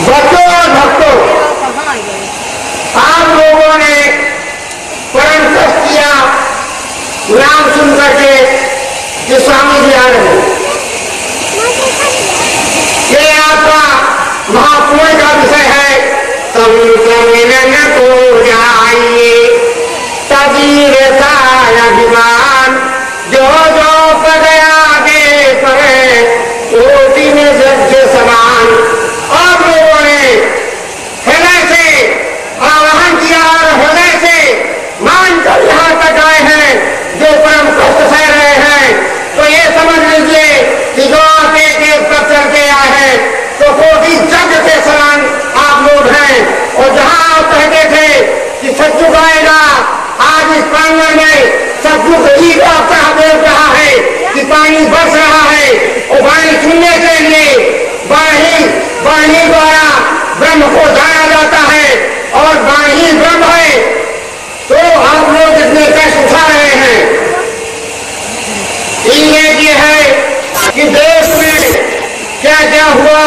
बच्चों और भक्तों, आप लोगों ने परम किया नाम सुन करके कि स्वामी जी आ रहे हैं। ये आपका महापुण्य का विषय है। तुम मिलन को जाइए तभी रहता अभिमान, जो जो पद आगे पड़े कोटि में जग के समान। आप लोगों ने हृदय से आह्वान किया और हृदय से मानकर यहाँ तक आए हैं जो परम कष्ट सह रहे हैं। तो ये समझ लीजिए कि जो आप एक पर चल के आए हैं तो कोटि जग के समान आप लोग हैं। और जहाँ आप कहते थे कि सत्युग आएगा, आज इस प्रांगण में सत्युग ही आपका देख रहा है कि पानी बरस रहा है और पानी सुनने के लिए वाणी द्वारा ब्रह्म को जाना जाता है और वाणी ब्रह्म है। तो आप लोग इतने कष्ट उठा रहे हैं। ये है कि देश में क्या क्या हुआ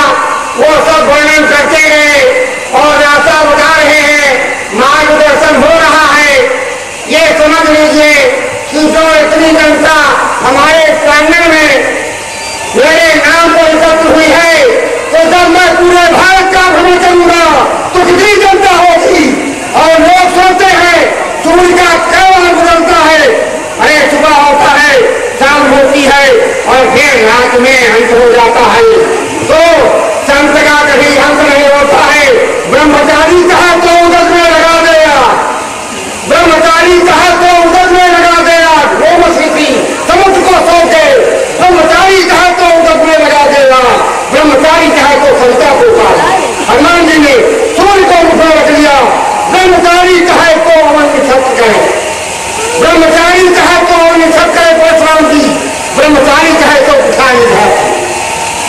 वो सब वर्णन करते गए और रास्ता बता रहे हैं, मार्गदर्शन हो रहा है। ये समझ लीजिए कि जो इतनी जनता हमारे प्रांगण में मेरे नाम पर एकत्र हुई है, तो जब मैं पूरे भारत का भ्रमण करूंगा तो कितनी जनता होगी। और लोग सोचते हैं सूर्य का कौन बदलता है, अरे सुबह होता है, शाम होती है और फिर रात में अंत हो जाता है। तो संत का कभी अंत नहीं होता है। ब्रह्मचारी कहा तो उदक में लगा देगा, ब्रह्मचारी कहा तो उदक में लगा देगा, गोमस्थिति समुद्र को सोचे। ब्रह्मचारी कहा तो उदक में लगा देगा, ब्रह्मचारी चाहे तो संता को पाए। हनुमान जी ने सूर्य को मुख में रख लिया। ब्रह्मचारी चाहे तो अमन की छत करे, ब्रह्मचारी चाहे तो अमन छत करे परशुराम जी, ब्रह्मचारी चाहे तो पिछाड़ी घाट,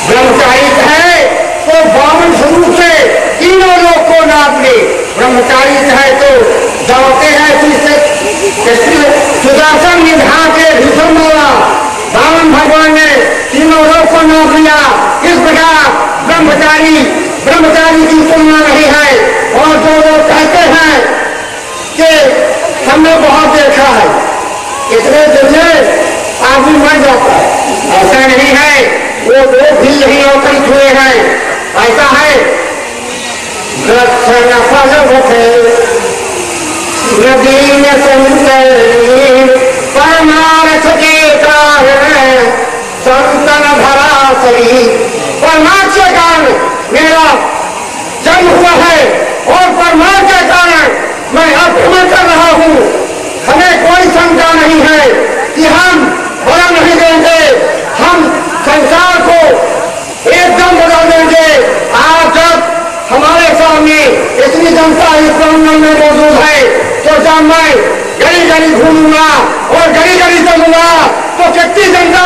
ब्रह्मचारी चाहे तो बामन स्वरूप से तीनों लोग को नाप ले, ब्रह्मचारी चाहे तो दौड़ते हैं सुदर्शन निभा के भीषण मारा। रावण भगवान ने तीनों लोग को नाप लिया। इस प्रकार ब्रह्मचारी की तुलना नहीं है। और जो लोग कहते हैं कि हमने बहुत देखा है, इतने दिन में आदमी मर जाता है, ऐसा नहीं है। वो लोग भी यही अवतरित हुए हैं। ऐसा है वृक्ष न फल नदी में परमार्थ के कारण संतन भरा शरीर। परमार्थ के कारण मेरा जन्म हुआ है और परमार्थ के कारण मैं अब भ्रमण कर रहा हूँ। हमें कोई शंका नहीं है कि हम बड़ा नहीं देंगे, हम संसार को एकदम बदल देंगे। आज जब हमारे सामने इतनी जनता इस प्रांगण में मौजूद है तो जब मैं गली गली घूमूंगा और गली गली चलूंगा तो कितनी जनता,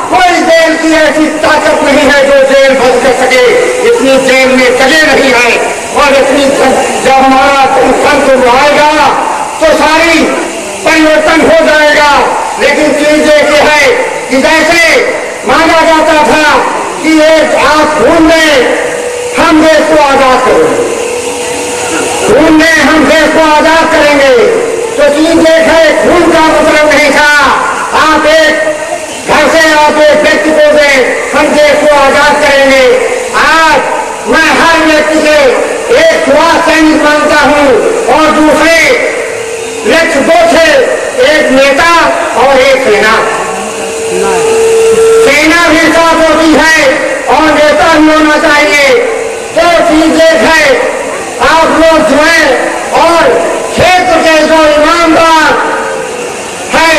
कोई जेल की ऐसी ताकत नहीं है जो जेल बंद कर सके। इतनी जेल में जगह नहीं है। और इतनी जब हमारा संत आएगा तो सारी परिवर्तन हो जाएगा। लेकिन चीज एक है कि जैसे माना जाता था कि एक आप खून में हम देश को आजाद करेंगे, खून में हम देश को आजाद करेंगे। तो चीज एक है, खून का मतलब नहीं था आप एक घर से आप एक व्यक्ति को दे हम देश को आजाद करेंगे। आज मैं हर व्यक्ति से एक सुभाष सैनिक मानता हूँ और दूसरे लक्ष्य दो थे, एक नेता और एक सेना। सेना भी साथ होती है और नेता भी होना चाहिए। तो चीज एक है, आप लोग जो है और क्षेत्र के जो ईमानदार है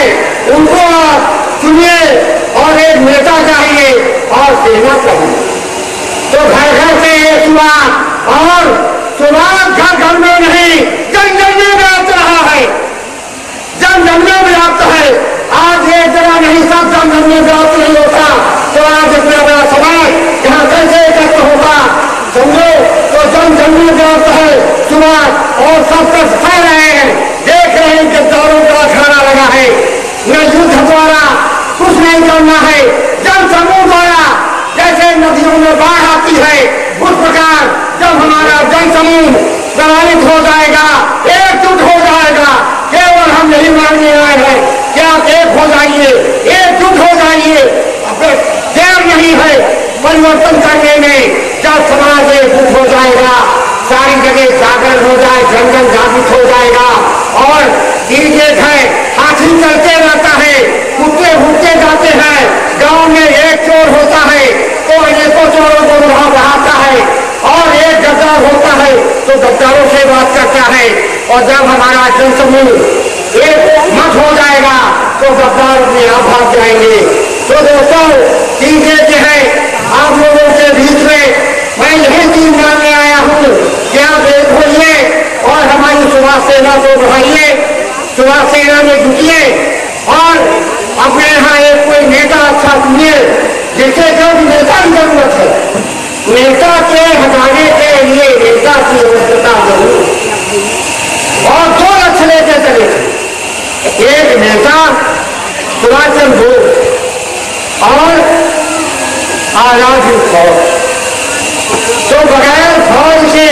उनको आप चुनिए और एक नेता चाहिए और सेना चाहिए। तो घर घर से एक सुबह और सुबह घर में नहीं, जन जन में व्याप्त रहा है, जन जन में व्याप्त है। आज एक जगह नहीं, सब जन जन में व्याप्त नहीं होता। तो आज इतना बड़ा समाज यहाँ कैसे एकत्र होगा समझो। तो जन जन में व्याप्त है सुबह और सब तक सह रहे हैं, देख रहे हैं कि दारों का अखाड़ा लगा है। न युद्ध द्वारा कुछ नहीं करना है, जन समूह द्वारा जैसे नदियों में बाढ़ आती है उस प्रकार जब हम जंगल जागृत हो जाएगा। और ये है हाथी चलते रहता है, कुत्ते भूखे जाते हैं, गांव में एक चोर होता है तो अनेकों चोरों को वहां बढ़ाता है, और एक गद्दार होता है तो गद्दारों से बात करता है। और जब हमारा जनसमूह एक मत हो जाएगा तो गद्दार अपने आप भाग जाएंगे। तो दोस्तों चीजें जो है आप लोगों के बीच में मैं यही चीज मानने आया हूँ कि आप एक होइए और हमारी सुभाष सेना को बढ़ाइए, सुभाष सेना में जुटिए और अपने यहाँ एक कोई नेता अच्छा चुनिए जिसे जब नेता की जरूरत है, नेता के हटाने के लिए नेता की आवश्यकता जरूर और दो लक्ष्य लेके चले। एक नेता सुभाष चंद्र बोस और आजादी फौज। तो बगैर फौज के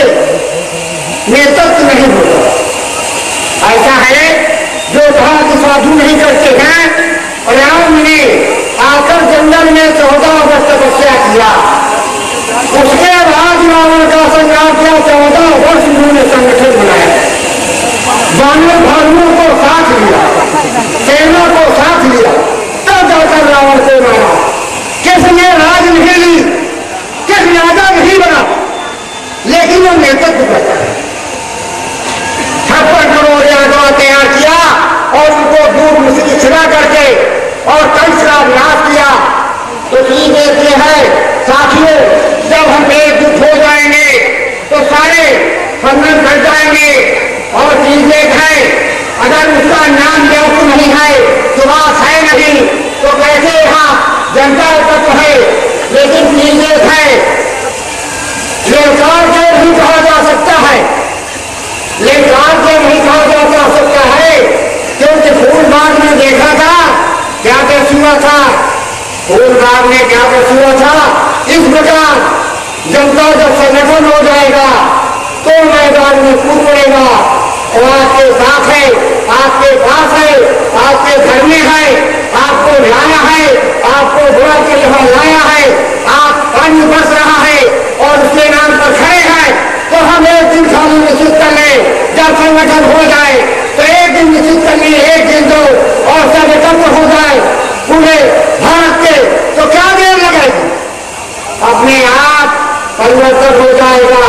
नेतृत्व नहीं होता। ऐसा है जो कहा कि साधु नहीं करते हैं। राम ने आकर जंगल में 14 वर्ष तपस्या किया, उसके बाद रावण का संग्राम किया। 14 वर्ष उन्होंने संगठन बनाया, वानर भालुओं को साथ लिया, सेना को साथ लिया, तब जाकर रावण को मारा। किसने राज नहीं ली, किस राजा नहीं बना, लेकिन वो नेतृत्व करता है। 56 करोड़ यादव तैयार किया और उनको दूर मुश्किल छिड़ा करके और कंस का विनाश किया। तो चीज ये है साथियों, जब हम एकजुट हो जाएंगे तो सारे संगठन कर जाएंगे। और चीज एक है, अगर उसका नाम व्यापक नहीं है, सुभाष है नहीं, तो कैसे यहाँ जनता तत्व है। लेकिन चीज एक है, लेकर के नहीं कहा जा सकता है, लेकर के नहीं कहा जा सकता है, क्योंकि फूलबाग में देखा था क्या दृश्य हुआ था। फूलबाग में क्या दृश्य हुआ था। इस प्रकार जनता जब संगठन हो जाएगा तो मैदान में कूद पड़ेगा और आपके साथ है, आपके पास है, आपके घर में है, आपको लाया है, आपको बुरा के यहाँ लाया है, आप पानी बरस रहा है और उसके नाम पर खड़े हैं। तो हम एक दिन खाली निश्चित कर लें, जब संगठन हो जाए तो एक दिन निश्चित कर लिए, एक दिन दो और संगठन हो जाए पूरे भारत के, तो क्या देर लगेगी, अपने आप परिवर्तन हो जाएगा,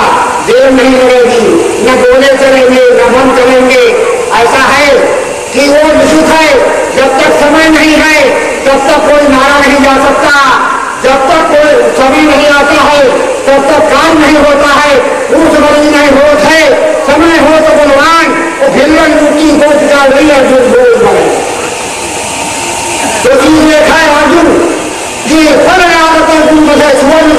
देर नहीं लगेगी। न बोले चलेंगे न मन करेंगे। ऐसा है कि वो निश्चित है, जब तक समय नहीं है तब तक कोई मारा नहीं जा सकता, जब तक कोई समय नहीं आता है तब तक काम नहीं होता है, ऊँच बड़ी नहीं होता है। समय हो तो बलवान और भिल्लन ऊँची गोद का रही अर्जुन बोल बने। तो चीज देखा है अर्जुन कि फल आदत अर्जुन बजे सुवर्ण